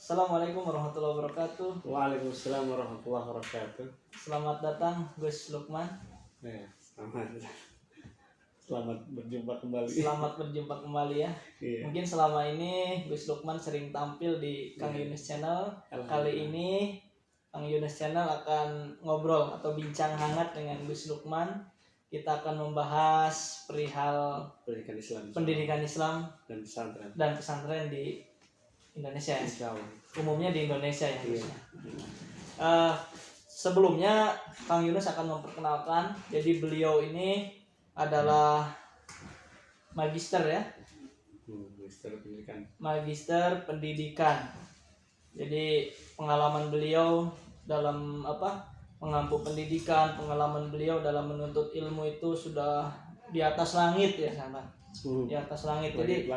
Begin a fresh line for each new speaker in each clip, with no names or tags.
Assalamualaikum warahmatullahi wabarakatuh.
Waalaikumsalam warahmatullahi wabarakatuh.
Selamat datang Gus Lukman.
Selamat berjumpa kembali.
Selamat berjumpa kembali ya.
Iya.
Mungkin selama ini Gus Lukman sering tampil di Kang Yunus Channel. Kali ini Kang Yunus Channel akan ngobrol atau bincang hangat dengan Gus Lukman. Kita akan membahas perihal pendidikan Islam dan pesantren di Indonesia ya. Umumnya di Indonesia ya. Sebelumnya Kang Yunus akan memperkenalkan. Jadi beliau ini adalah magister ya. Magister pendidikan. Jadi pengalaman beliau dalam mengampu pendidikan, pengalaman beliau dalam menuntut ilmu itu sudah di atas langit ya sahabat. Di atas langit. Jadi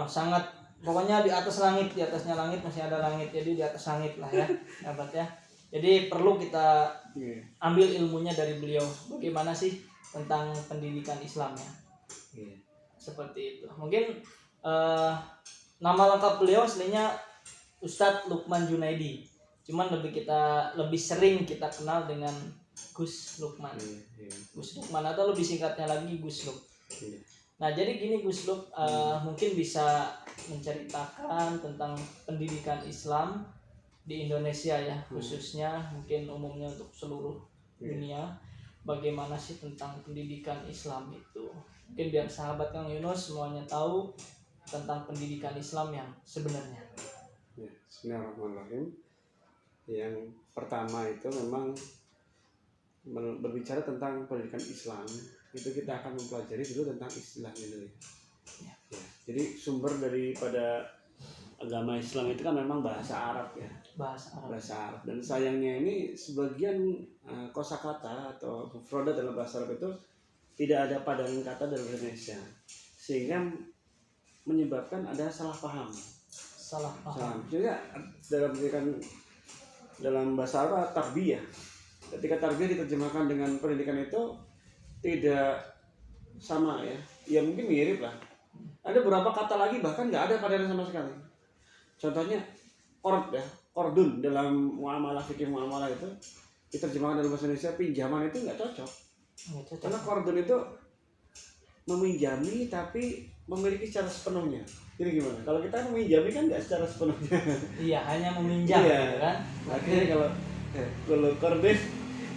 sangat, pokoknya di atas langit, di atasnya langit masih ada langit, jadi di atas langit lah ya, sahabat ya. Jadi perlu kita ambil ilmunya dari beliau. Bagaimana sih tentang pendidikan Islam ya? Seperti itu. Mungkin nama lengkap beliau aslinya Ustadz Lukman Junaidi. Cuman lebih sering kita kenal dengan Gus Lukman. Gus Lukman atau lebih singkatnya lagi Gus Luk. Nah jadi gini Gus Luk, mungkin bisa menceritakan tentang pendidikan Islam di Indonesia ya, khususnya mungkin umumnya untuk seluruh dunia. Bagaimana sih tentang pendidikan Islam itu? Mungkin biar sahabat Kang Yunus semuanya tahu tentang pendidikan Islam yang sebenarnya.
Bismillahirrahmanirrahim. Yang pertama itu memang berbicara tentang pendidikan Islam, itu kita akan mempelajari dulu tentang istilahnya dulu ya. Jadi sumber daripada agama Islam itu kan memang bahasa Arab ya. Bahasa Arab. Dan sayangnya ini sebagian kosakata atau mufradat dalam bahasa Arab itu tidak ada padanan kata dalam Indonesia, sehingga menyebabkan ada salah paham. Jadi dalam bahasa Arab tarbiyah. Ketika tarbiyah diterjemahkan dengan pendidikan itu tidak sama ya. Ya mungkin mirip lah. Ada beberapa kata lagi bahkan nggak ada padanan sama sekali. Contohnya qardun dalam muamalah, fikih muamalah itu diterjemahkan dalam bahasa Indonesia pinjaman itu nggak cocok. Karena qardun itu meminjami tapi memiliki secara sepenuhnya. Jadi gimana? Kalau kita meminjami kan nggak secara sepenuhnya.
Iya, hanya meminjam gitu kan.
Akhirnya kalau qardun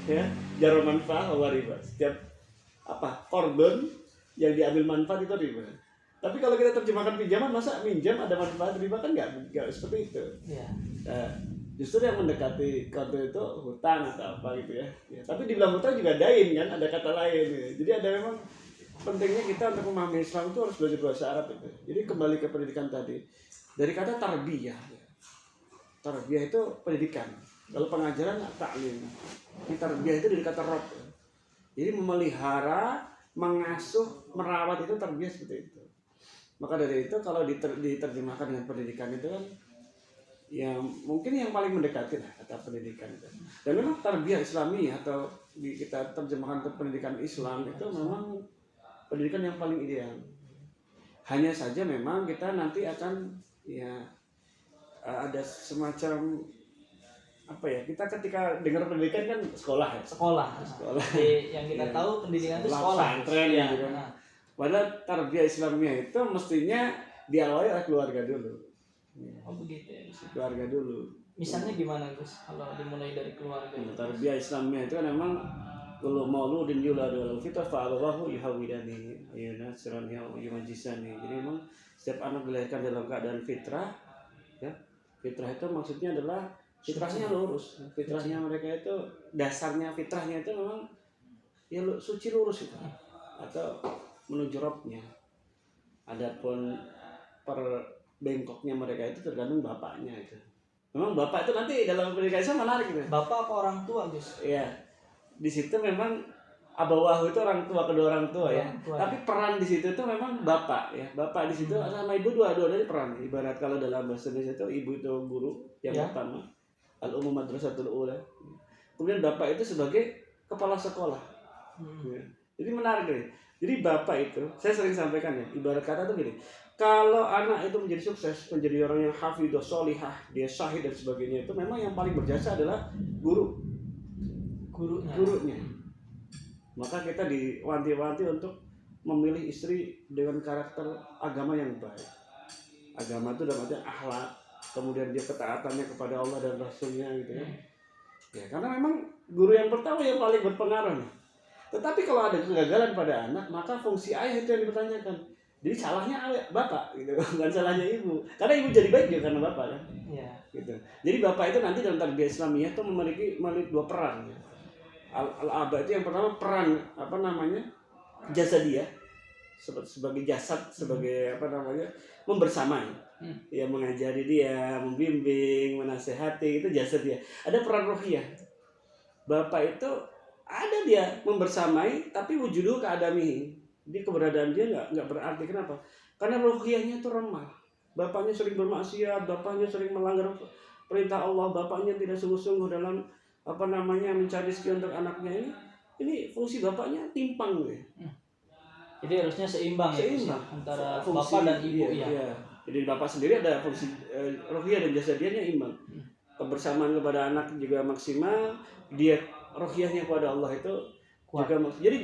ya jarul manfaat wa riba. Setiap qardun yang diambil manfaat itu riba. Tapi kalau kita terjemahkan pinjaman, masa minjam ada manfaat riba, kan nggak seperti itu. Nah, justru yang mendekati qardun itu hutang atau apa gitu ya. Tapi di dalam hutang juga dain kan, ada kata lain ya. Jadi ada memang pentingnya kita untuk memahami Islam itu harus belajar bahasa Arab itu. Jadi kembali ke pendidikan tadi, dari kata tarbiyah. Tarbiyah itu pendidikan. Kalau pengajaran taklim. Ini tarbiyah itu dari kata rob. Jadi memelihara, mengasuh, merawat itu tarbiyah seperti itu. Maka dari itu kalau diterjemahkan dengan pendidikan itu kan ya mungkin yang paling mendekati lah kata pendidikan itu. Dan memang tarbiyah Islami atau kita terjemahkan ke pendidikan Islam itu memang pendidikan yang paling ideal. Hanya saja memang kita nanti akan ada semacam kita ketika dengar pendidikan kan sekolah.
Yang kita tahu pendidikan itu sekolah.
Pesantren gitu kan. Padahal tarbiyah Islamiyah itu mestinya diawali oleh keluarga dulu.
Oh begitu ya.
Keluarga dulu.
Misalnya gimana Gus? Kalau dimulai dari keluarga.
Tarbiyah Islamiyah itu kan memang kullu mauludin yuladu ala fitrah fa abawahu yuhawidani yunasirani wa yumajisani. Jadi memang setiap anak dilahirkan dalam keadaan fitrah ya. Fitrah itu maksudnya adalah fitrahnya lurus. Fitrahnya mereka itu dasarnya fitrahnya itu memang ya suci lurus itu. Atau menuju Robnya. Adapun bengkoknya mereka itu tergantung bapaknya itu. Memang bapak itu nanti dalam pendidikan Islam menarik gitu.
Bapak apa orang tua Gus?
Iya. Di situ memang abawahu itu orang tua, kedua orang tua ya. Tapi peran di situ itu memang bapak ya. Bapak di situ sama ibu dua-duanya peran. Ibarat kalau dalam bahasa Indonesia itu ibu itu guru yang pertama. Al-Ummah Madrasatul Ula. Kemudian bapak itu sebagai kepala sekolah. Ya. Jadi menarik nih. Jadi bapak itu, saya sering sampaikan ya, ibarat kata tuh gini, kalau anak itu menjadi sukses, menjadi orang yang hafidhah, sholihah, dia syahid dan sebagainya, itu memang yang paling berjasa adalah gurunya. Maka kita diwanti-wanti untuk memilih istri dengan karakter agama yang baik. Agama itu dalam artian akhlak, kemudian dia ketaatannya kepada Allah dan Rasulnya gitu ya. Ya, karena memang guru yang pertama yang paling berpengaruh nih. Tetapi kalau ada kegagalan pada anak, maka fungsi ayah itu yang dipertanyakan. Jadi salahnya bapak gitu, bukan salahnya ibu. Karena ibu jadi baik juga karena bapak kan.
Iya.
Gitu. Jadi bapak itu nanti dalam tarbiyah Islamiyah itu memiliki dua peran. Al-aba itu yang pertama peran jasadiyah, sebagai jasad, sebagai membersamai. Ya, mengajari dia, membimbing, menasehati, itu jasadiyah. Ada peran rohiyah. Bapak itu ada dia membersamai, tapi wujudu keadamihi. Dia keberadaan dia nggak berarti. Kenapa? Karena rohiyahnya itu remah. Bapaknya sering bermaksiat, bapaknya sering melanggar perintah Allah, bapaknya tidak sungguh-sungguh dalam mencari rezeki untuk anaknya ini fungsi bapaknya timpang gitu.
Jadi harusnya seimbang. Ya, antara fungsi, bapak dan ibu ya. Jadi bapak sendiri ada fungsi rohiyah dan jasadiyahnya imbang. Kebersamaan kepada anak juga maksimal, dia rohiyahnya kepada Allah itu kuat. Juga maksimal. Jadi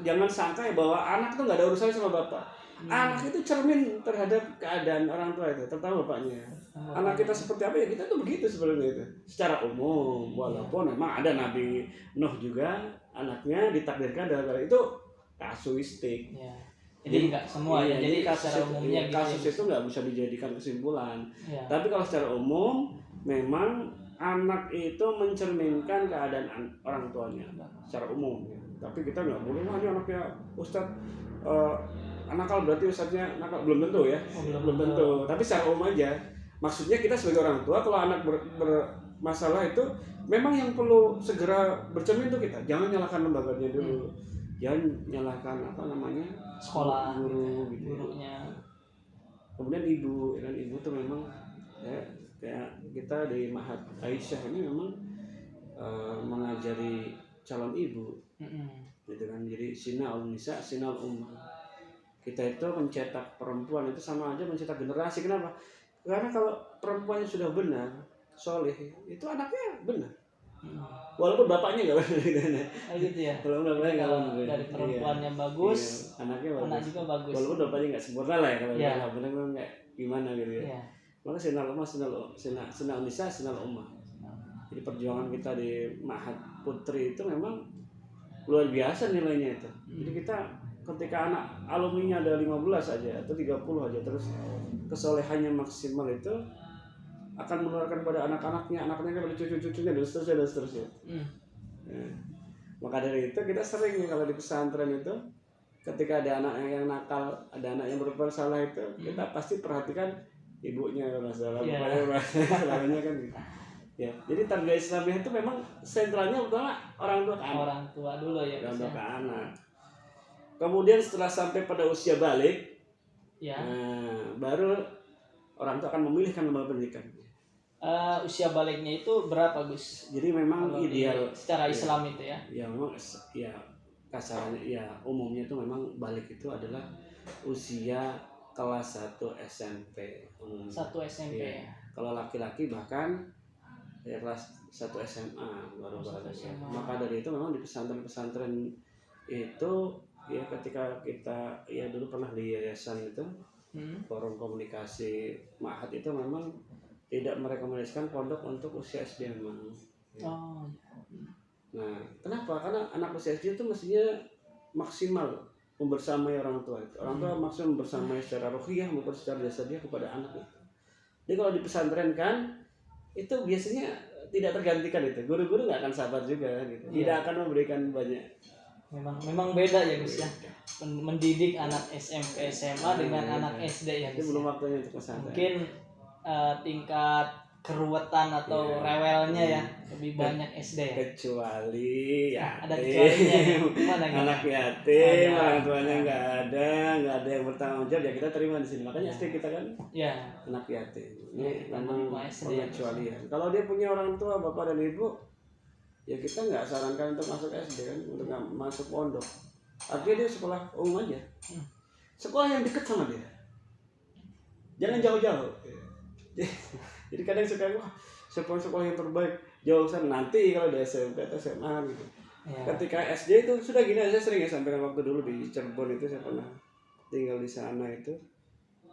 jangan sangka ya bahwa anak itu nggak ada urusannya sama bapak. Anak itu cermin terhadap keadaan orang tua itu, terutama bapaknya. Anak kita seperti apa ya, kita tuh begitu sebenarnya itu. Secara umum, walaupun memang ada Nabi Nuh juga anaknya ditakdirkan dalam hal itu kasuistik. Ya. Jadi nggak semua ya. Jadi secara umumnya
kasus itu nggak bisa dijadikan kesimpulan. Ya. Tapi kalau secara umum memang anak itu mencerminkan keadaan orang tuanya secara umum. Ya. Tapi kita nggak boleh ini anaknya Ustadz nakal berarti Ustadznya nakal, belum tentu ya. Belum tentu. Tapi secara umum aja. Maksudnya kita sebagai orang tua kalau anak bermasalah itu memang yang perlu segera bercermin itu kita. Jangan nyalahkan lembaganya dulu. Jangan nyalahkan sekolah, gurunya. Kemudian ibu tuh memang ya, kayak kita di Mahat Aisyah ini memang mengajari calon ibu, gitu kan. Jadi sinal nisa, sinal ummah. Kita itu mencetak perempuan itu sama aja mencetak generasi. Kenapa? Karena kalau perempuannya sudah benar, soleh, itu anaknya benar. Walaupun bapaknya nggak benar
gitu ya.
Kalau
dari perempuannya bagus,
anaknya bagus.
Anak juga bagus.
Walaupun bapaknya nggak sempurna lah ya, kalau nggak benar nggak gimana gitu ya. Maka sinal ummah, sinal nisa, sinal ummah. Jadi perjuangan kita di Mahat Putri itu memang luar biasa nilainya itu. Jadi kita ketika anak alumninya ada 15 aja atau 30 aja, terus kesolehannya maksimal itu akan menularkan pada anak-anaknya kepada cucu-cucunya dan seterusnya. Ya. Maka dari itu kita sering kalau di pesantren itu ketika ada anak yang nakal, ada anak yang berbuat salah itu kita pasti perhatikan ibunya masalah, salahnya kan gitu. Ya, jadi tarbiyah Islamiyah itu memang sentralnya utama orang tua ke anak.
Orang tua dulu ya.
Orang tua ke anak. Kemudian setelah sampai pada usia balik, baru orang tua akan memilihkan lembaga pendidikan.
Usia baliknya itu berapa, Gus?
Jadi memang kalau ideal
secara Islam itu ya.
Ya memang ya kasarnya ya umumnya itu memang balik itu adalah usia kelas 1 SMP umumnya.
1 SMP ya.
Kalau laki-laki bahkan ya kelas 1 SMA baru SMA. Maka dari itu memang di pesantren-pesantren itu ya ketika kita ya dulu pernah di yayasan itu forum komunikasi Mahat itu memang tidak merekomendasikan pondok untuk usia SD memang. Ya. Nah, kenapa? Karena anak usia SD itu mestinya maksimal membersamai orang tua. Orang tua maksudnya membersamai secara rohiyah maupun secara jasadiah kepada anaknya. Jadi kalau di pesantren kan itu biasanya tidak tergantikan itu. Guru-guru nggak akan sabar juga gitu. Tidak akan memberikan banyak.
Memang beda ya Gus ya. Mendidik anak SMP SMA dengan anak SD ya.
Itu belum waktunya untuk pesantren.
Mungkin tingkat keruwetan atau rewelnya ya lebih banyak SD ya.
Kecuali
ada kecualinya. Gimana gitu?
Anak yatim, orang tuanya nggak ada yang bertanggung jawab ya kita terima di sini. Makanya SD kita kan anak yatim. Ini memang pengecualian. Kalau dia punya orang tua, bapak dan ibu, ya kita nggak sarankan untuk masuk SD kan, untuk nggak masuk pondok. Artinya dia sekolah umum aja. Sekolah yang dekat sama dia. Jangan jauh-jauh. Jadi kadang suka wah sekolah yang terbaik jauh sana, nanti kalau di SMP atau SMA gitu.
Ya.
Ketika SD itu sudah gini, saya sering ya sampaikan waktu dulu di Cirebon itu saya pernah tinggal di sana itu.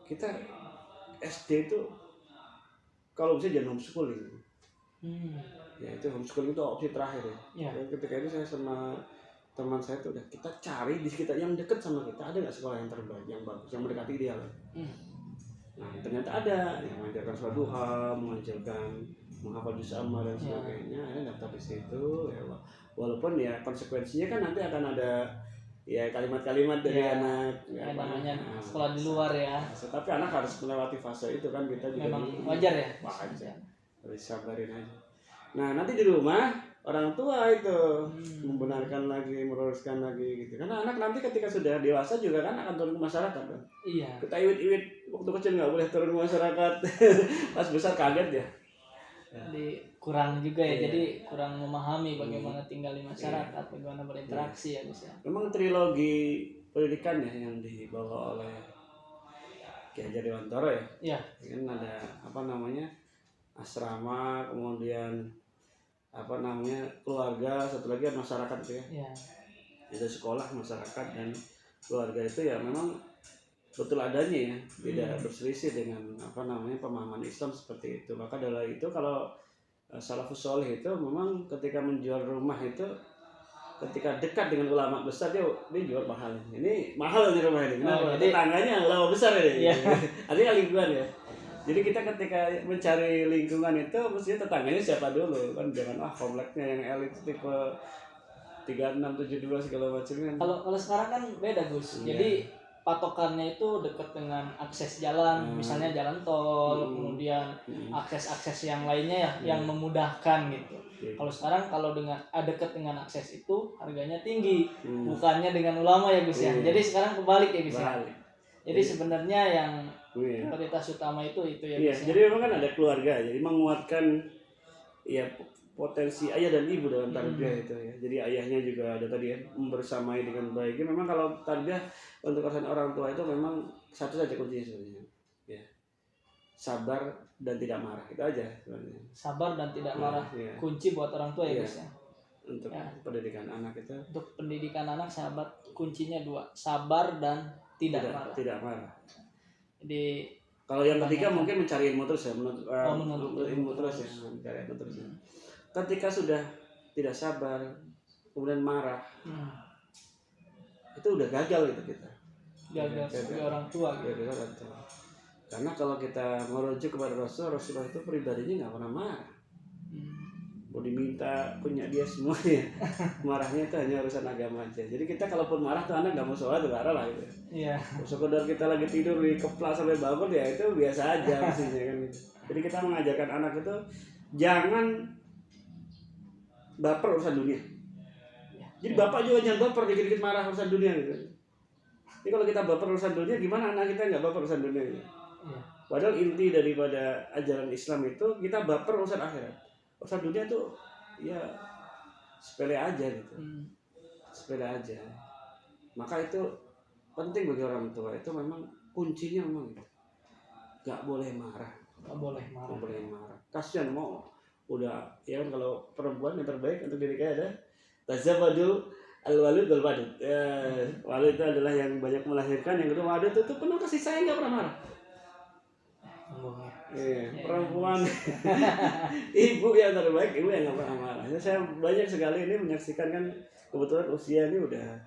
Kita SD itu kalau bisa jangan homeschooling. Ya itu homeschooling itu opsi terakhir ya. Dan ketika itu saya sama teman saya tuh udah kita cari di sekitar yang dekat sama kita ada nggak sekolah yang terbaik, yang bagus, yang mendekati ideal. Nah ternyata ada yang mengajarkan sholat duha, mengajarkan menghafal juz amma dan sebagainya. Ada daftar di situ. Ya, walaupun ya konsekuensinya kan nanti akan ada ya kalimat-kalimat dari anak.
Ya, namanya sekolah di luar ya.
Tapi anak harus melewati fase itu kan, kita juga
memang wajar ya.
Wajar. Harus sabarin aja. Nah nanti di rumah orang tua itu membenarkan lagi, meluruskan lagi gitu. Karena anak nanti ketika sudah dewasa juga kan akan turun ke masyarakat kan.
Iya.
Kita iwit-iwit waktu kecil nggak boleh turun ke masyarakat. Pas besar kaget ya.
Jadi kurang juga ya. Jadi kurang memahami bagaimana tinggal di masyarakat, bagaimana berinteraksi ya Gus ya.
Memang trilogi pendidikan ya yang dibawa oleh Ki Hajar Dewantara ya.
Iya.
Kan ada apa namanya? Asrama, kemudian apa namanya keluarga, satu lagi masyarakat itu ya.
Iya.
Itu sekolah, masyarakat dan keluarga itu ya memang betul adanya ya, tidak berselisih dengan apa namanya pemahaman Islam seperti itu. Maka dari itu kalau salafus sholih itu memang ketika menjual rumah itu ketika dekat dengan ulama besar dia jual mahal. Ini mahal nih rumah ini. Kenapa? Jadi tetangganya ulama besar ini. Iya. Artinya lingkungan ya. Jadi kita ketika mencari lingkungan itu mestinya tetangganya siapa dulu kan, jangan kompleknya yang elit tipe 3672 segala macam kan.
Kalau sekarang kan beda Gus. Jadi patokannya itu dekat dengan akses jalan, misalnya jalan tol, kemudian akses-akses yang lainnya ya yang memudahkan gitu. Kalau sekarang kalau dekat dengan akses itu harganya tinggi, bukannya dengan ulama ya Gus ya. Jadi sekarang kebalik ya Gus ya. Jadi sebenarnya yang prioritas utama itu ya Gus ya.
Jadi memang kan ada keluarga, jadi menguatkan ya potensi ayah dan ibu dalam tarbiyah itu ya. Jadi ayahnya juga ada tadi ya, membersamai dengan baik. Memang kalau tarbiyah untuk urusan orang tua itu memang satu saja kuncinya sebenarnya. Ya. Sabar dan tidak marah. Itu aja sebenarnya.
Sabar dan tidak marah. Kunci buat orang tua ya guys ya.
Untuk pendidikan anak itu.
Untuk pendidikan anak sahabat kuncinya 2, sabar dan tidak marah.
Tidak marah.
Jadi
kalau yang ketiga mungkin mencari ilmu terus ya,
menuntut
ilmu terus ya, mencari ilmu terus ya. Ketika sudah tidak sabar, kemudian marah, itu udah gagal gitu kita.
Gagal sebagai orang tua.
Gagal orang tua. Karena kalau kita merujuk kepada Rasulullah itu pribadinya nggak pernah marah. Mau diminta punya dia semuanya, marahnya itu hanya urusan agama aja. Jadi kita kalaupun marah tuh anak nggak mau sholat, marah lah gitu.
Iya.
Sekedar kita lagi tidur di kepala sampai bangun ya itu biasa aja mestinya kan. Jadi kita mengajarkan anak itu jangan baper urusan dunia. Jadi bapak juga jangan baper dikit-dikit marah urusan dunia gitu. Jadi kalau kita baper urusan dunia, gimana anak kita nggak baper urusan dunia gitu. Padahal inti daripada ajaran Islam itu kita baper urusan akhirat. Urusan dunia tuh ya sepele aja gitu. Sepele aja. Maka itu penting bagi orang tua, itu memang kuncinya memang gitu. Gak boleh marah.
Gak boleh marah.
Gak boleh marah. Kasian mau udah ya kan, kalau perempuan yang terbaik untuk diri kita ada tazawwaju al-walud wal wadud. Walud itu adalah yang banyak melahirkan, yang kedua wadud itu penuh kasih sayang, gak pernah marah. Perempuan ibu yang terbaik, ibu yang gak pernah marah. Saya banyak sekali ini menyaksikan kan, kebetulan usia ini udah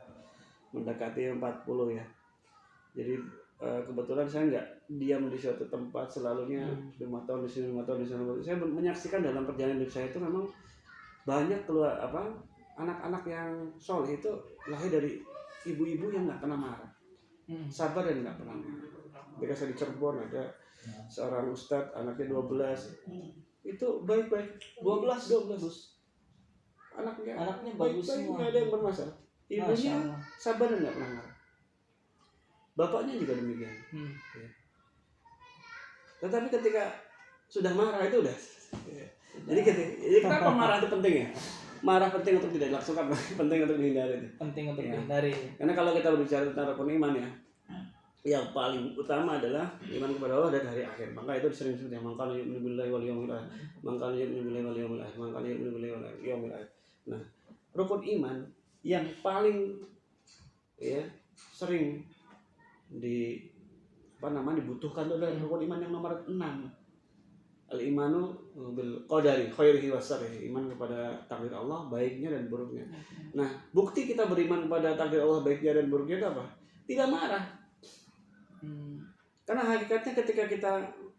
mendekati 40 ya. Jadi kebetulan saya nggak diam di suatu tempat selalunya 5 tahun di sini, 5 tahun di sana. Saya menyaksikan dalam perjalanan hidup saya itu memang banyak keluar anak-anak yang soleh itu lahir dari ibu-ibu yang nggak pernah marah, sabar dan nggak pernah marah. Ketika saya di Cirebon ada seorang ustadz, anaknya 12, itu baik-baik. 12 anaknya
bagus
baik-baik,
semua,
nggak ada yang bermasalah. Ibunya sabar dan nggak pernah marah. Bapaknya juga demikian. Tetapi ketika sudah marah itu udah. Jadi kenapa marah itu penting ya? Marah penting untuk tidak dilaksanakan, penting untuk dihindari.
Penting untuk dihindari.
Karena kalau kita berbicara tentang rukun iman ya, yang paling utama adalah iman kepada Allah dan hari akhir. Maka itu sering disebut man kana yu'minu billahi wal yawmil akhir, man kana yu'minu billahi wal yawmil akhir, man kana yu'minu billahi wal yawmil akhir. Nah, rukun iman yang paling ya sering dibutuhkan itu adalah rukun iman yang nomor 6. Al-imanu bil qadari khairihi wa syarrihi, iman kepada takdir Allah baiknya dan buruknya. Nah, bukti kita beriman kepada takdir Allah baiknya dan buruknya itu apa? Tidak marah. Karena hakikatnya ketika kita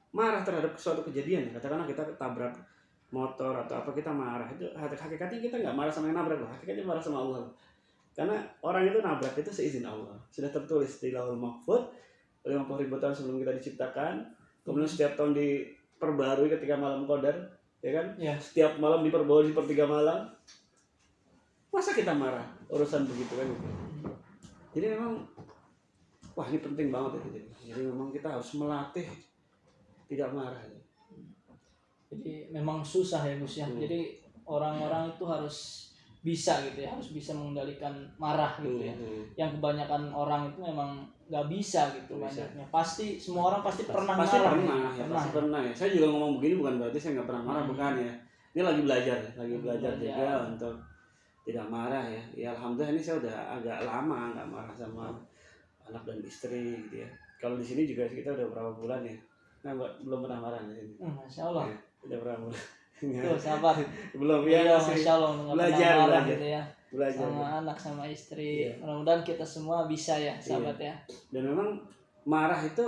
marah terhadap suatu kejadian, katakanlah kita tabrak motor atau apa, kita marah, itu hakikatnya kita nggak marah sama yang nabrak, hakikatnya marah sama Allah. Karena orang itu nabrak itu seizin Allah, sudah tertulis di Lauhul Mahfuz 50.000 tahun sebelum kita diciptakan. Kemudian setiap tahun diperbarui ketika malam qadar, ya kan? Ya. Setiap malam diperbarui sepertiga malam. Masa kita marah urusan begitu kan? Jadi memang wah ini penting banget itu. Jadi memang kita harus melatih tidak marah.
Jadi memang susah ya Gus ya. Jadi orang-orang itu harus bisa gitu ya, harus bisa mengendalikan marah gitu ya. Yang kebanyakan orang itu memang nggak bisa gitu banyaknya. Pasti semua orang pasti pernah marah.
Pasti pernah ya. Saya juga ngomong begini bukan berarti saya nggak pernah marah, bukan ya. Ini lagi belajar juga untuk tidak marah ya. Ya alhamdulillah ini saya udah agak lama nggak marah sama anak dan istri gitu ya. Kalau di sini juga kita udah berapa bulan ya. Nah, belum pernah marah di sini.
Masya Allah.
Ya, udah pernah mulai.
Tuh sahabat.
Belum ya.
Masya Allah
belajar
gitu ya.
Belajar.
Sama anak sama istri. Ya. Mudah-mudahan kita semua bisa ya sahabat ya.
Dan memang marah itu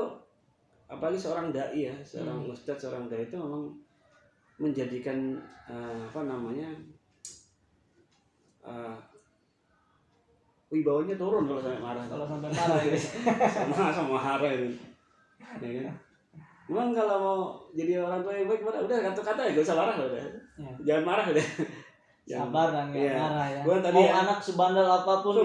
apalagi seorang dai ya, seorang ustadz, seorang dai itu memang menjadikan wibawanya turun kalau sampai marah.
Kalau sampai marah ya.
sama marah itu. Ya kan? Memang kalau mau jadi orang tua yang baik, udah kata-kata ya gak usah marah udah. Ya. Jangan marah udah.
Sabar dan gak marah ya.
Tadi
mau anak sebandel apapun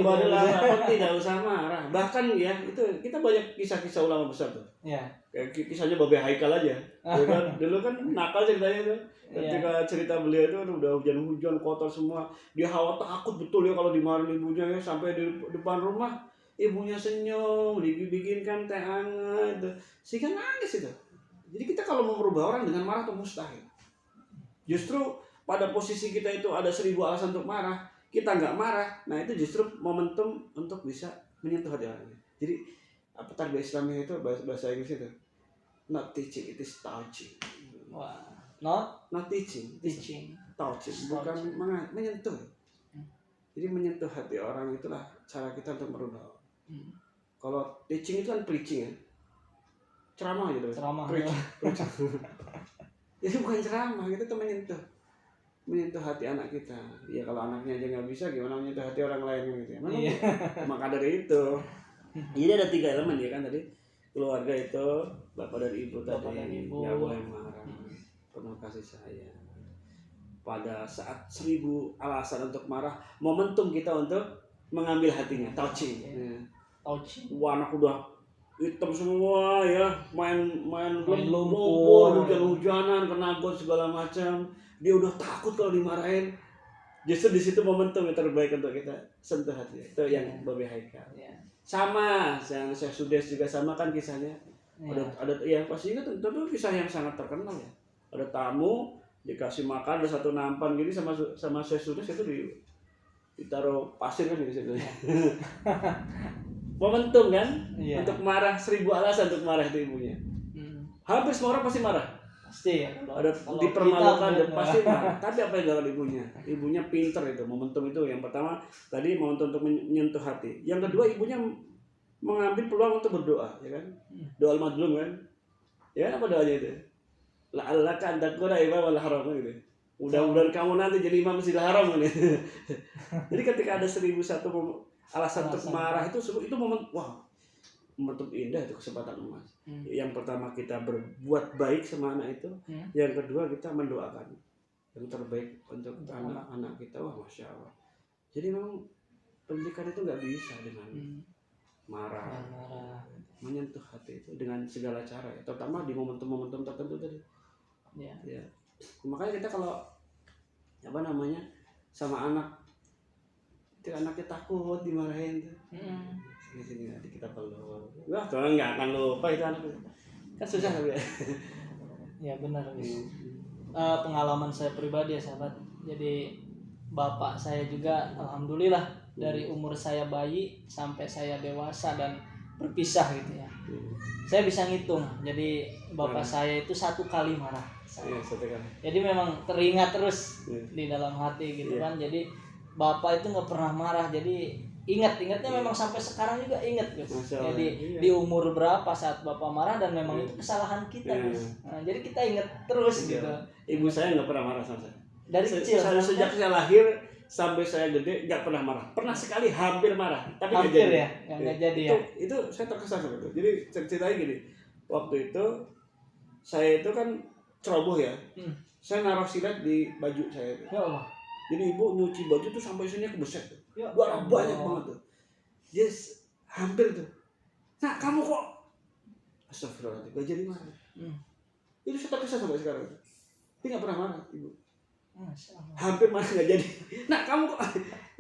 tidak usah marah. Bahkan ya itu kita banyak kisah-kisah ulama besar tuh.
Ya.
Kayak kisahnya Babe Haikal aja. Ya kan? Dulu kan nakal ceritanya tuh. Ketika cerita beliau itu udah hujan-hujan kotor semua, dia takut betul ya kalau dimarahin ibunya ya, sampai di depan rumah ibunya senyum, dibikinkan teh hangat, sehingga nangis itu. Jadi kita kalau mau merubah orang dengan marah itu mustahil. Justru pada posisi kita itu ada 1000 alasan untuk marah, kita nggak marah, nah itu justru momentum untuk bisa menyentuh hati orang. Jadi apa tarbiyah Islamiyah itu bahasa Inggris itu not teaching, it is touching.
Wah. Not
teaching, touching, bukan menyentuh. Jadi menyentuh hati orang itulah cara kita untuk merubah. Kalau teaching itu kan preaching ya, ceramah gitu. Preaching. Jadi bukan ceramah, kita tuh menyentuh hati anak kita. Ya kalau anaknya aja nggak bisa, gimana menyentuh hati orang lain gitu ya. Maka dari itu, jadi ada 3 elemen ya kan tadi, keluarga itu, bapak dan ibu tadi, nggak boleh marah. Penuh kasih sayang. Pada saat 1000 alasan untuk marah, momentum kita untuk mengambil hatinya, touching. Wah, anak udah hitam semua ya, main lumpur, hujan-hujanan, kena got segala macam. Dia udah takut kalau dimarahin. Justru di situ momentum yang terbaik untuk kita sentuh hati. Itu yang Babe Haikal. Sama, yang Syekh Sudes juga sama kan kisahnya. Ada yang pasti itu tentu kisah yang sangat terkenal ya. Ada tamu dikasih makan, ada satu nampan gini sama Syekh Sudes itu ditaruh pasir kan di situ. Momentum kan untuk marah, 1000 alasan untuk marah itu ibunya. Hampir semua orang pasti marah.
Pasti ya.
Ada dipermalukan dan pasti marah. Tapi apa yang dilakukan ibunya? Ibunya pinter itu. Momentum itu yang pertama tadi momentum untuk menyentuh hati. Yang kedua ibunya mengambil peluang untuk berdoa, ya kan? Doa al-madlum kan? Ya apa doanya itu? La'allaka an takuna imam al-haram gitu. Mudah-mudahan kamu nanti jadi imam Masjidil Haram gitu. Jadi ketika ada 1001 alasan untuk marah itu momentum indah, itu kesempatan emas. Yang pertama kita berbuat baik sama anak itu, yang kedua kita mendoakan yang terbaik untuk anak-anak kita. Wah, masya Allah. Jadi memang pendidikan itu nggak bisa dengan marah, menyentuh hati itu dengan segala cara ya, terutama di momentum-momentum tertentu tadi. Ya. Makanya kita kalau sama anak, itu anaknya takut dimarahin tuh. Di sini nanti kita peluk. Wah, orang nggak akan lupa itu anak. Kan susah tapi ya.
Ya benar Gus. Pengalaman saya pribadi ya sahabat. Jadi bapak saya juga alhamdulillah dari umur saya bayi sampai saya dewasa dan berpisah gitu ya. Saya bisa ngitung. Jadi bapak saya itu 1 kali marah.
Iya, satu kali.
Jadi memang teringat terus di dalam hati gitu kan. Jadi bapak itu nggak pernah marah. Jadi ingatnya memang sampai sekarang juga ingat Gus. Jadi di umur berapa saat bapak marah dan memang itu kesalahan kita Gus. Nah, jadi kita ingat terus gitu.
Ibu saya nggak pernah marah sama saya.
Dari kecil.
Sejak saya lahir sampai saya gede nggak pernah marah. Pernah sekali hampir marah, tapi nggak jadi.
Ya, nggak jadi ya.
Itu saya terkesan sama itu. Jadi ceritanya gini, waktu itu saya itu kan ceroboh ya. Saya naruh silet di baju saya itu.
Ya Allah.
Jadi ibu nyuci baju tuh sampai sini kebeset tuh.
Ya,
Darah banyak banget tuh. Yes, hampir tuh. Nah, kamu kok astagfirullahaladzim, gak jadi marah. Itu saya terkesan sampai sekarang. Dia nggak pernah marah, ibu. Hampir marah nggak jadi. Nah, kamu kok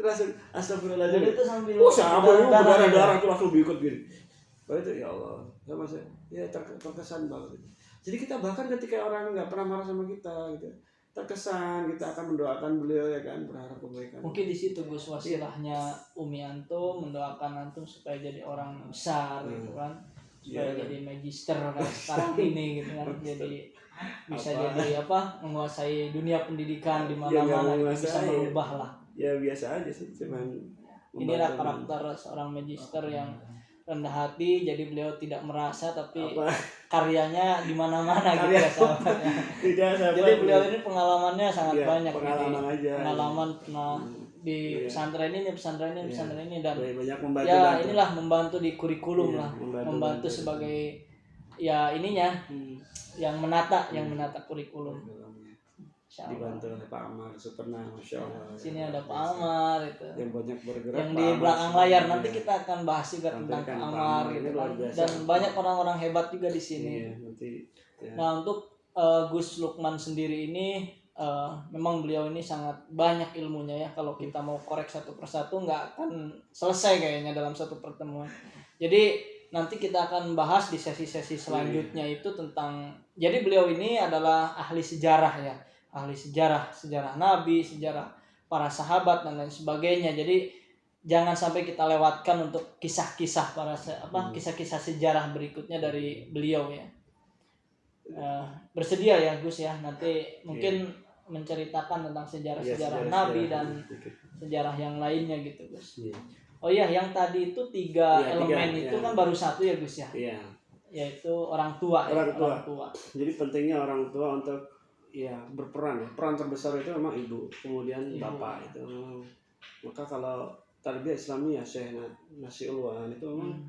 langsung astagfirullahaladzim.
Jadi itu sambil
sampai darah tuh langsung diikut gini. Baru itu ya Allah, sama saya. Ya terkesan banget. Jadi kita bahkan ketika orang nggak pernah marah sama kita gitu, terkesan kita akan mendoakan beliau ya kan, berharap kebaikan.
Mungkin di situ Gus wasilahnya Umi Antum mendoakan Antum supaya jadi orang besar gitu kan, supaya jadi magister kayak sekarang ini gitu kan, jadi bisa jadi menguasai dunia pendidikan di mana-mana bisa merubah lah.
Ya biasa aja sih, cuman
inilah karakter seorang magister yang rendah hati, jadi beliau tidak merasa tapi karyanya di mana-mana gitu ya sahabatnya. Jadi beliau ini pengalamannya sangat banyak. Pengalaman pernah di pesantren ini dan
banyak membantu,
ya inilah membantu di kurikulum lah, membantu sebagai ya ininya yang menata kurikulum.
Dibantu oleh Pak Amar Supena, Masya Allah.
Sini ada Pak Amar itu.
Yang banyak bergerak.
Yang di belakang layar nanti kita akan bahas juga tentang Pak Amar gitu kan. Dan banyak orang-orang hebat juga di sini. Nah untuk Gus Lukman sendiri ini memang beliau ini sangat banyak ilmunya ya. Kalau kita mau korek satu persatu nggak akan selesai kayaknya dalam satu pertemuan. Jadi nanti kita akan bahas di sesi-sesi selanjutnya itu tentang. Jadi beliau ini adalah ahli sejarah ya. Ahli sejarah Nabi, sejarah para sahabat dan lain sebagainya. Jadi jangan sampai kita lewatkan untuk kisah-kisah kisah-kisah sejarah berikutnya dari beliau ya. Bersedia ya Gus ya, nanti mungkin menceritakan tentang sejarah Nabi dan sejarah yang lainnya gitu Gus. Oh iya, yang tadi itu tiga elemen itu kan baru satu ya Gus ya. Yaitu orang tua.
Jadi pentingnya orang tua untuk berperan ya. Peran terbesar itu memang ibu, kemudian bapak itu. Maka kalau tarbiyah Islamiyah Syekh Nasiul Wan itu memang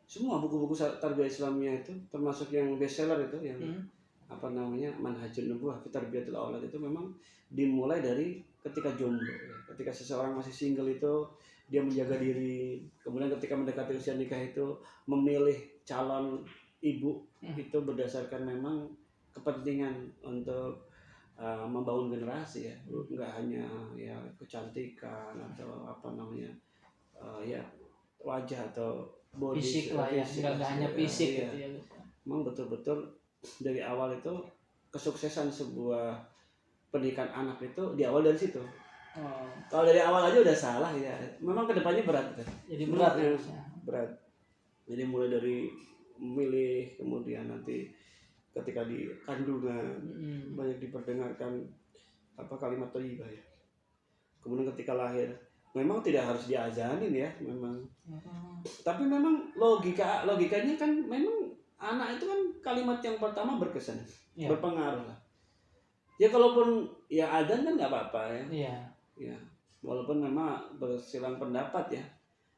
semua buku-buku tarbiyah Islamiyah itu termasuk yang bestseller itu yang Manhajun Nubuwah fi Tarbiyatul Aulad itu memang dimulai dari ketika jomblo ya. Ketika seseorang masih single itu dia menjaga diri, kemudian ketika mendekati usia nikah itu memilih calon ibu itu berdasarkan memang kepentingan untuk membangun generasi ya, nggak hanya ya kecantikan atau wajah atau body
fisik lah ya, nggak hanya fisik gitu ya.
Memang betul-betul dari awal itu kesuksesan sebuah pendidikan anak itu di awal dari situ. Kalau dari awal aja udah salah ya, memang kedepannya berat kan. Jadi berat. Jadi mulai dari memilih, kemudian nanti ketika di kandungan banyak diperdengarkan kalimat thayyibah ya. Kemudian ketika lahir memang tidak harus diazanin ya memang. Tapi memang logikanya kan memang anak itu kan kalimat yang pertama berkesan, berpengaruh lah. Ya kalaupun ya adzan kan nggak apa-apa ya. Ya walaupun memang bersilang pendapat ya.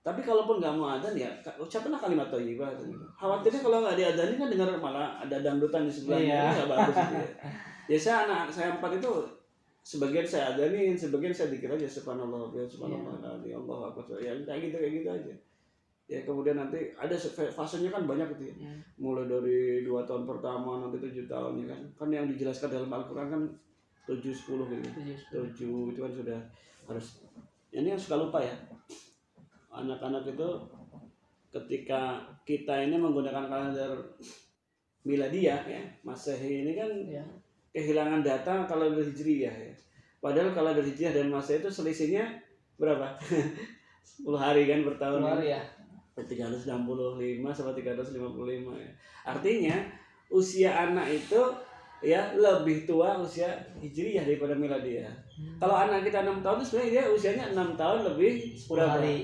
Tapi kalaupun nggak mau adzan ya ucapkanlah kalimat thayyibah. Khawatirnya kalau nggak diadzanin kan dengar malah ada dangdutan di sebelahnya, nggak bagus gitu ya. Ya anak saya 4 itu sebagian saya adzanin, sebagian saya dikir aja subhanallah ya Allah akbar ya kayak gitu aja. Ya kemudian nanti ada fasenya kan banyak gitu ya. Mulai dari 2 tahun pertama nanti 7 tahun ya kan. Kan yang dijelaskan dalam Al-Qur'an kan 7 10 gitu. 7 itu kan sudah harus. Ini yang suka lupa ya. Anak-anak itu ketika kita ini menggunakan kalender miladiah ya, Masehi ini kan
Ya.
kehilangan data kalender Hijriyah ya. Padahal kalender Hijriyah dan Masehi itu selisihnya berapa? 10 hari kan per tahun.
10 hari ya.
365 sampai 355 ya. Artinya usia anak itu ya lebih tua usia Hijriyah daripada miladiah. Kalau anak kita 6 tahun itu sebenarnya dia usianya 6 tahun lebih
10 hari.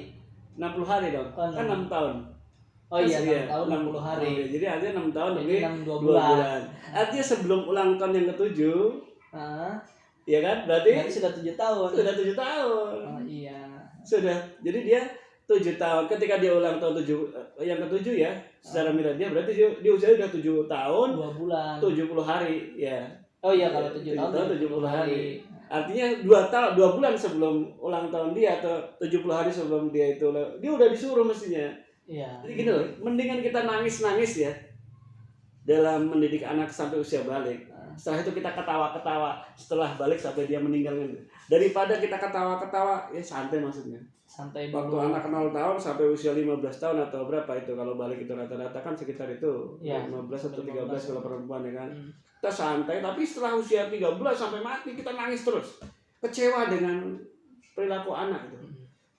60 hari dong.
Oh,
Kan 6 tahun.
Oh iya,
Iya,
6 tahun 60 hari.
Jadi artinya 6 tahun
Jadi
lebih
2
2 bulan. Artinya sebelum ulang tahun yang ke-7,
Nah,
ya kan? Berarti
sudah 7 tahun.
sudah 7 tahun.
Oh iya.
Sudah. Jadi dia 7 tahun. Ketika dia ulang tahun yang ke-7 ya, secara miladiah berarti dia usia udah 7 tahun
2 bulan.
70 hari ya.
Oh iya, kalau 7 tahun
70 hari. Artinya 2 bulan sebelum ulang tahun dia atau 70 hari sebelum dia udah disuruh mestinya.
Iya.
Jadi gini loh, mendingan kita nangis-nangis ya dalam mendidik anak sampai usia balik. Setelah itu kita ketawa-ketawa setelah balik sampai dia meninggal. Daripada kita ketawa-ketawa, ya santai maksudnya.
Santai
Waktu
dulu.
anak 0 tahun sampai usia 15 tahun atau berapa itu kalau balik itu rata-rata kan sekitar itu
Ya,
15 atau 13 kalau perempuan ya kan.
Hmm.
Kita santai, tapi setelah usia 13 sampai mati kita nangis terus. Kecewa dengan perilaku anak itu.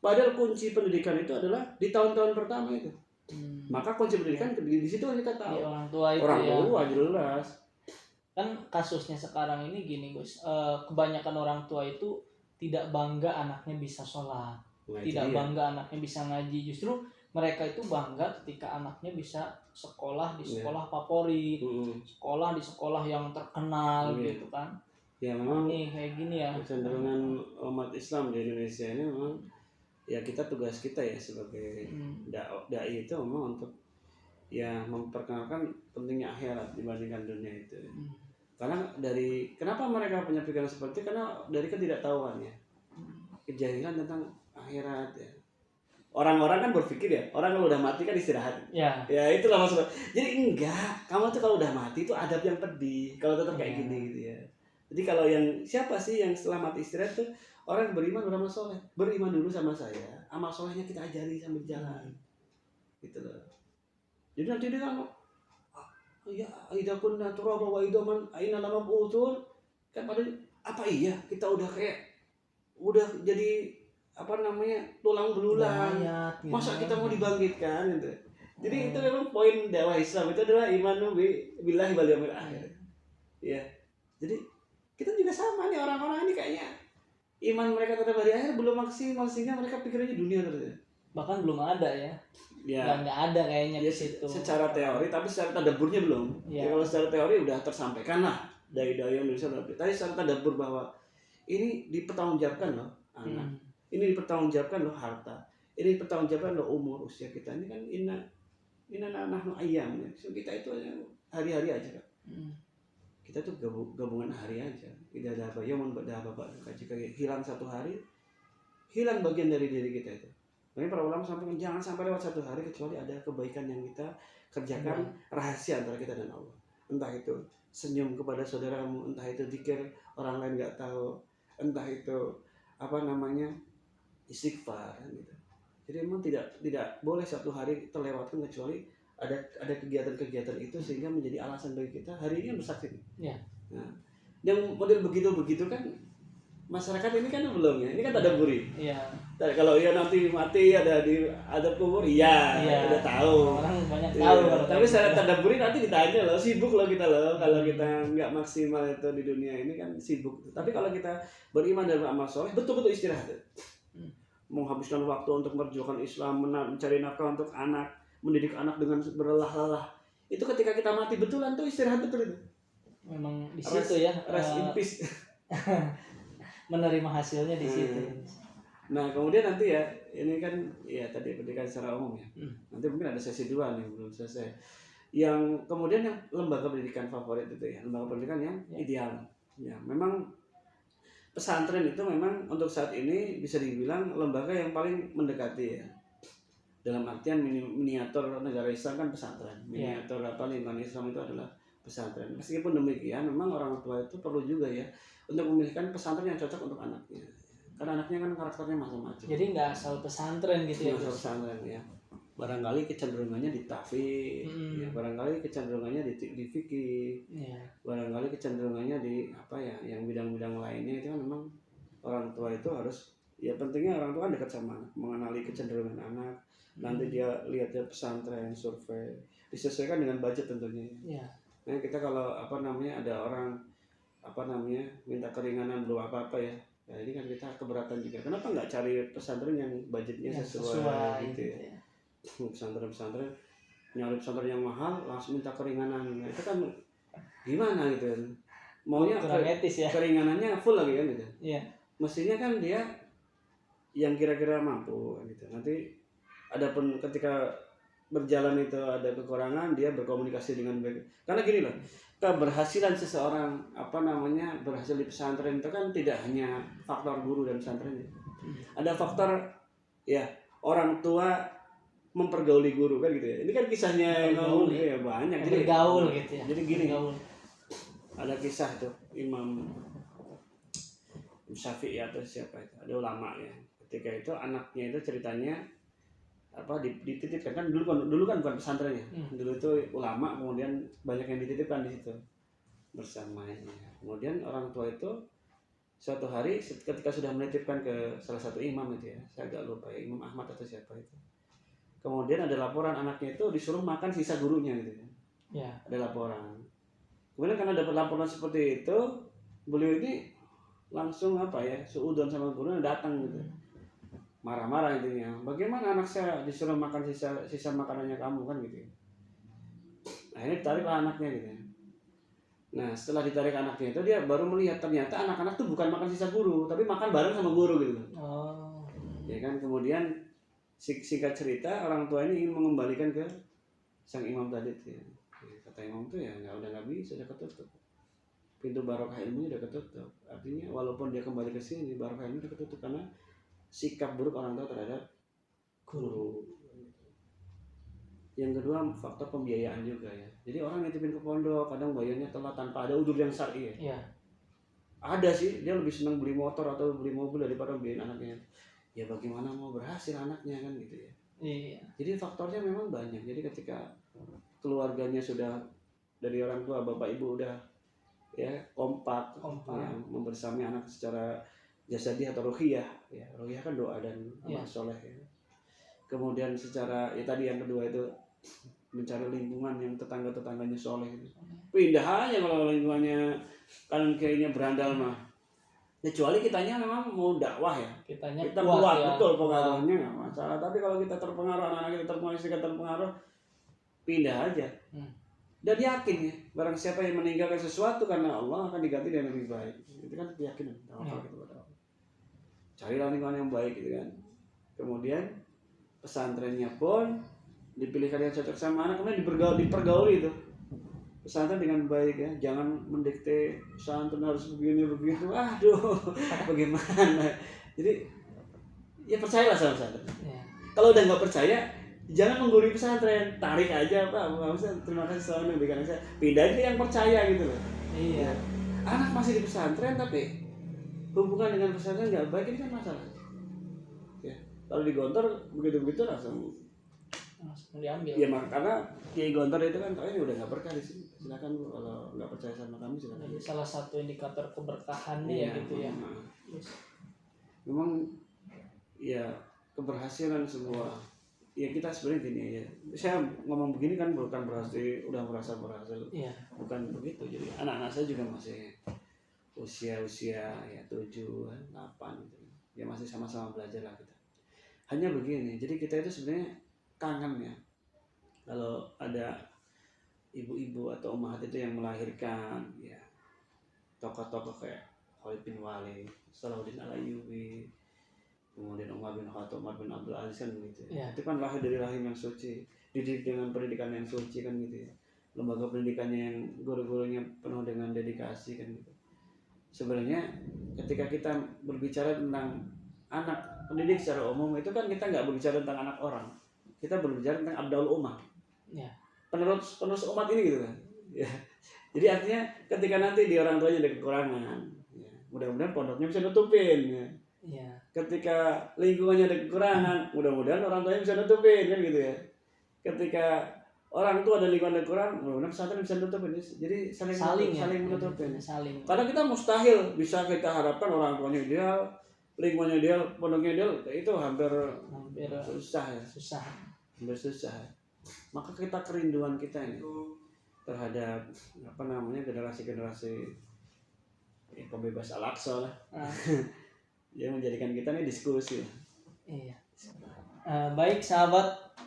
Padahal kunci pendidikan itu adalah di tahun-tahun pertama itu. Maka kunci pendidikan di situ kan kita tahu.
Di orang tua itu
Orang
ya.
tua jelas.
Kan kasusnya sekarang ini gini Gus, kebanyakan orang tua itu tidak bangga anaknya bisa sholat,
Nah,
tidak
itu dia.
bangga anaknya bisa ngaji. Justru mereka itu bangga ketika anaknya bisa sekolah di sekolah favorit, sekolah di sekolah yang terkenal
Iya.
gitu kan.
Ya memang
Nih kayak gini ya.
kecenderungan umat Islam di Indonesia ini memang ya tugas kita ya sebagai dai itu memang untuk ya memperkenalkan pentingnya akhirat dibandingkan dunia itu. Karena kenapa mereka punya pikiran seperti itu? Karena dari ketidaktahuan ya, kejahilan tentang akhirat ya. Orang-orang kan berpikir ya, orang kalau udah mati kan istirahat.
Ya.
Ya itulah maksudnya. Jadi enggak, kamu tuh kalau udah mati itu adab yang pedih. Kalau tetap kayak gini gitu ya. Jadi kalau siapa sih yang setelah mati istirahat tuh orang yang beriman beramal soleh. Beriman dulu sama saya, amal solehnya kita ajari sambil jalan. Gitu loh. Jadi nanti dia kan ya idza kunna turaba wa idaman aina lamab'utsun kan pada apa iya kita udah jadi tulang belulang. Masa kita mau dibangkitkan gitu. Jadi itu memang poin dakwah Islam itu adalah imanu billahi wal yaumil akhir. Ya. Jadi kita juga sama nih orang-orang ini kayaknya iman mereka terhadap hari akhir belum maksimal sehingga mereka pikirannya dunia terus.
Bahkan belum ada ya.
Ya.
Nggak ada kayaknya
Ya,
di situ.
secara teori tapi secara tadaburnya belum.
Ya.
Ya, kalau secara teori udah tersampaikan lah dari Indonesia tapi secara tadabur bahwa ini dipertanggungjawabkan loh anak. Ini dipertanggungjawabkan loh harta. Ini dipertanggungjawabkan loh umur usia kita. Ini kan inna nahnu ayyam. So, kita itu hari-hari aja kan. Kita tuh gabungan hari aja. Tidak ada yaman ba'da bapak. Jika hilang satu hari, hilang bagian dari diri kita itu. Makanya para ulama sampaikan jangan sampai lewat satu hari kecuali ada kebaikan yang kita kerjakan rahasia antara kita dan Allah. Entah itu senyum kepada saudaramu, entah itu zikir orang lain nggak tahu, entah itu istighfar gitu. Jadi memang tidak boleh satu hari terlewatkan kecuali ada kegiatan-kegiatan itu sehingga menjadi alasan bagi kita hari ini bersaksi.
Ya.
Nah, yang model begitu kan masyarakat ini kan belum ya. Ini kan tadaburi.
Iya.
Kalau nanti mati ada kubur, iya. Udah tahu.
Orang banyak tahu.
Iya. Tapi secara tadaburi nanti ditanya loh, sibuk loh kita loh. Kalau kita nggak maksimal itu di dunia ini kan sibuk. Tapi kalau kita beriman dan beramal soleh, betul-betul istirahat. Menghabiskan waktu untuk memperjuangkan Islam, mencari nafkah untuk anak, mendidik anak dengan berlelah-lelah. Itu ketika kita mati betulan tuh istirahat betul itu.
Memang di situ ya.
Rest in peace.
Menerima hasilnya di situ.
Nah kemudian nanti ya ini kan ya tadi pendidikan secara umum ya. Nanti mungkin ada sesi 2 nih belum selesai. Yang kemudian yang lembaga pendidikan favorit itu ya lembaga pendidikan yang ideal. Ya memang pesantren itu memang untuk saat ini bisa dibilang lembaga yang paling mendekati ya. Dalam artian miniatur negara Islam kan pesantren. Miniatur lingkungan Islam itu adalah pesantren. Meskipun demikian memang orang tua itu perlu juga ya untuk memilihkan pesantren yang cocok untuk anaknya. Karena anaknya kan karakternya macam-macam.
Jadi nggak asal pesantren gitu ya.
Asal pesantren ya. barangkali kecenderungannya di tahfidz, ya, barangkali kecenderungannya di fikih, barangkali kecenderungannya di apa ya, yang bidang-bidang lainnya itu kan memang orang tua itu harus, ya pentingnya orang tua kan dekat sama anak, mengenali kecenderungan anak, nanti dia lihatnya pesantren, survei, disesuaikan dengan budget tentunya. Nah kita kalau apa namanya ada orang apa namanya minta keringanan belum apa-apa ya, nah ini kan kita keberatan juga. Kenapa nggak cari pesantren yang budgetnya sesuai gitu ya? Pesantren nyari pesantren yang mahal langsung minta keringanan, nah, itu kan gimana gitu kan? Maunya
etis ya.
Keringanannya full lagi kan gitu. Mestinya kan dia yang kira-kira mampu gitu. Nanti adapun ketika berjalan itu ada kekurangan, dia berkomunikasi dengan baik. Karena gini loh, keberhasilan seseorang apa namanya berhasil di pesantren itu kan tidak hanya faktor guru dan pesantrennya. Ada faktor ya orang tua mempergauli guru kan gitu ya. Ini kan kisahnya ya banyak. Jadi
gaul gitu ya.
Jadi gini. Ada kisah tuh Imam Syafi'i atau siapa itu, ada ulama ya. Ketika itu anaknya itu ceritanya apa dititipkan kan dulu kan bukan pesantrennya. Dulu itu ulama, kemudian banyak yang dititipkan di situ bersamanya. Kemudian orang tua itu suatu hari ketika sudah menitipkan ke salah satu imam itu ya, saya agak lupa ya, Imam Ahmad atau siapa itu. Kemudian ada laporan anaknya itu disuruh makan sisa gurunya gitu ya. Ada laporan. Kemudian karena dapat laporan seperti itu, beliau ini langsung apa ya, suudzon sama gurunya datang gitu. Marah-marah intinya. Bagaimana anak saya disuruh makan sisa makanannya kamu kan gitu. Nah ini ditariklah anaknya gitu. Nah setelah ditarik anaknya itu dia baru melihat ternyata anak-anak tuh bukan makan sisa guru, tapi makan bareng sama guru gitu. Ya kan, kemudian singkat cerita orang tua ini ingin mengembalikan ke sang imam tadi ya. Kata imam tuh ya udah nggak bisa, udah ketutup. Pintu barokah ilmunya udah ketutup. Artinya walaupun dia kembali ke sini, barokah ilmu udah ketutup karena sikap buruk orang tua terhadap guru. Yang kedua faktor pembiayaan juga ya. Jadi orang nitipin ke pondok kadang bayarnya telat tanpa ada udzur yang syar'i ya. Ada sih dia lebih senang beli motor atau beli mobil daripada biayain anaknya. Ya bagaimana mau berhasil anaknya kan gitu ya. Jadi faktornya memang banyak. Jadi ketika keluarganya sudah dari orang tua bapak ibu udah ya kompak. Ya, membersamai anak secara jasadi atau ruhiyah ya. Ruhiyah kan doa dan amal soleh ya. Kemudian secara ya tadi yang kedua itu mencari lingkungan yang tetangga-tetangganya soleh itu. Pindah aja kalau lingkungannya kan kayaknya berandal mah. Kecuali kitanya memang mau dakwah ya. Kita kuat ya. Betul pengaruhnya nggak masalah. Tapi kalau kita terpengaruh, anak-anak kita terpengaruh, pindah aja. Dan yakin ya, barang siapa yang meninggalkan sesuatu karena Allah akan diganti dengan lebih baik. Itu kan keyakinan. Carilah lingkungan yang baik gitu kan. Kemudian pesantrennya pun dipilihkan yang cocok sama anak, kemudian dipergauli itu pesantren dengan baik ya, jangan mendikte pesantren harus begini. Aduh, bagaimana? Jadi ya percayalah sama pesantren. Kalau udah nggak percaya, jangan menggurui pesantren, tarik aja Pak. Maksudnya terima kasih selama memberikan saya. Pindah aja yang percaya gitu loh. Iya. Anak masih di pesantren tapi hubungan dengan pesantren nggak baik, ini kan masalah. Ya, kalau digontor begitu langsung diambil. Ya karena Kiai Gontor itu kan ini udah nggak berkah di sini. Silakan Bu, kalau nggak percaya sama kami silakan.
Jadi salah satu indikator keberkahannya ya gitu ya.
Memang ya keberhasilan semua. Ya kita sebenarnya gini ya. Saya ngomong begini kan bukan berarti udah merasa berhasil. Bukan begitu. Jadi anak-anak saya juga masih usia ya 7, 8 gitu. Ya masih sama-sama belajar lah kita. Hanya begini. Jadi kita itu sebenarnya kangen ya kalau ada ibu-ibu atau ummahat itu yang melahirkan ya tokoh-tokoh kayak Khalid bin Walid, Salahuddin Al-Ayyubi, kemudian Umar bin Khattab, Umar bin Abdul Aziz kan gitu ya. Itu kan lahir dari rahim yang suci, dididik dengan pendidikan yang suci kan gitu ya. Lembaga pendidikannya yang guru-gurunya penuh dengan dedikasi kan gitu. Sebenarnya ketika kita berbicara tentang anak pendidik secara umum itu kan kita nggak berbicara tentang anak orang. Kita berbicara tentang abdul ummah, penerus umat ini gitu kan. Ya. Jadi artinya ketika nanti di orang tuanya ada kekurangan, ya, mudah-mudahan pondoknya bisa nutupin. Ya. Ketika lingkungannya ada kekurangan, mudah-mudahan orang tuanya bisa nutupin kan gitu ya. ketika orang tua dan lingkungan yang kurang, mudah-mudahan pesantren bisa nutupin. Jadi saling menutupin.
Saling.
Karena kita mustahil bisa kita harapkan orang tuanya ideal, lingkungannya ideal, pondoknya ideal, itu hampir susah ya. Hampir susah. Maka kita kerinduan kita ini terhadap generasi-generasi pembebas Al-Aqsa lah. Yang menjadikan kita ini diskusi.
Iya. Baik sahabat,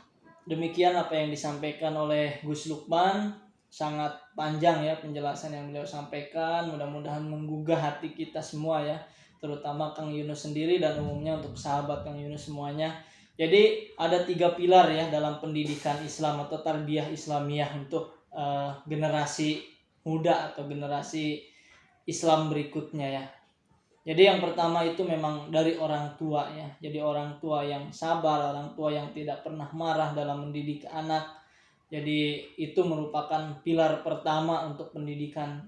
demikian apa yang disampaikan oleh Gus Lukman. Sangat panjang ya penjelasan yang beliau sampaikan. Mudah-mudahan menggugah hati kita semua ya, terutama Kang Yunus sendiri dan umumnya untuk sahabat Kang Yunus semuanya. Jadi ada 3 pilar ya dalam pendidikan Islam atau tarbiyah Islamiyah untuk generasi muda atau generasi Islam berikutnya ya. Jadi yang pertama itu memang dari orang tua ya. Jadi orang tua yang sabar, orang tua yang tidak pernah marah dalam mendidik anak. Jadi itu merupakan pilar pertama untuk pendidikan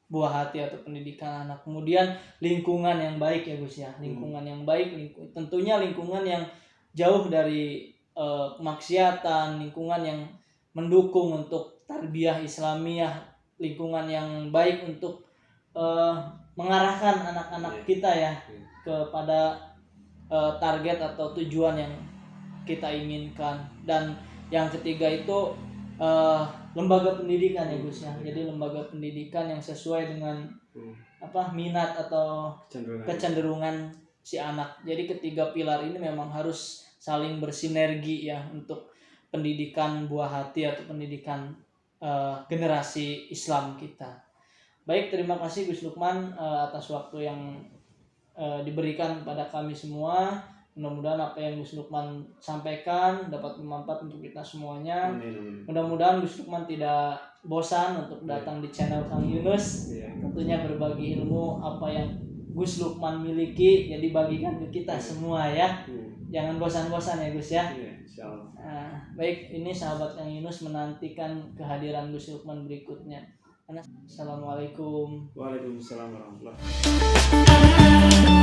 buah hati atau pendidikan anak. Kemudian lingkungan yang baik ya Gus ya. Lingkungan yang baik, tentunya lingkungan yang jauh dari kemaksiatan, lingkungan yang mendukung untuk tarbiyah Islamiyah, lingkungan yang baik untuk mengarahkan anak-anak kita ya kepada target atau tujuan yang kita inginkan. Dan yang ketiga itu lembaga pendidikan ya Gus ya. Jadi lembaga pendidikan yang sesuai dengan minat atau kecenderungan si anak. Jadi ketiga pilar ini memang harus saling bersinergi ya untuk pendidikan buah hati atau pendidikan generasi Islam kita. Baik, terima kasih Gus Lukman atas waktu yang diberikan kepada kami semua. Mudah-mudahan apa yang Gus Lukman sampaikan dapat bermanfaat untuk kita semuanya. Mudah-mudahan Gus Lukman tidak bosan untuk datang di channel Kang Yunus. Tentunya berbagi ilmu apa yang Gus Lukman miliki, jadi bagikan ke kita semua ya. Jangan bosan-bosan ya Gus ya. Baik, ini sahabat Kang Yunus menantikan kehadiran Gus Lukman berikutnya. Assalamualaikum.
Waalaikumsalam warahmatullahi wabarakatuh.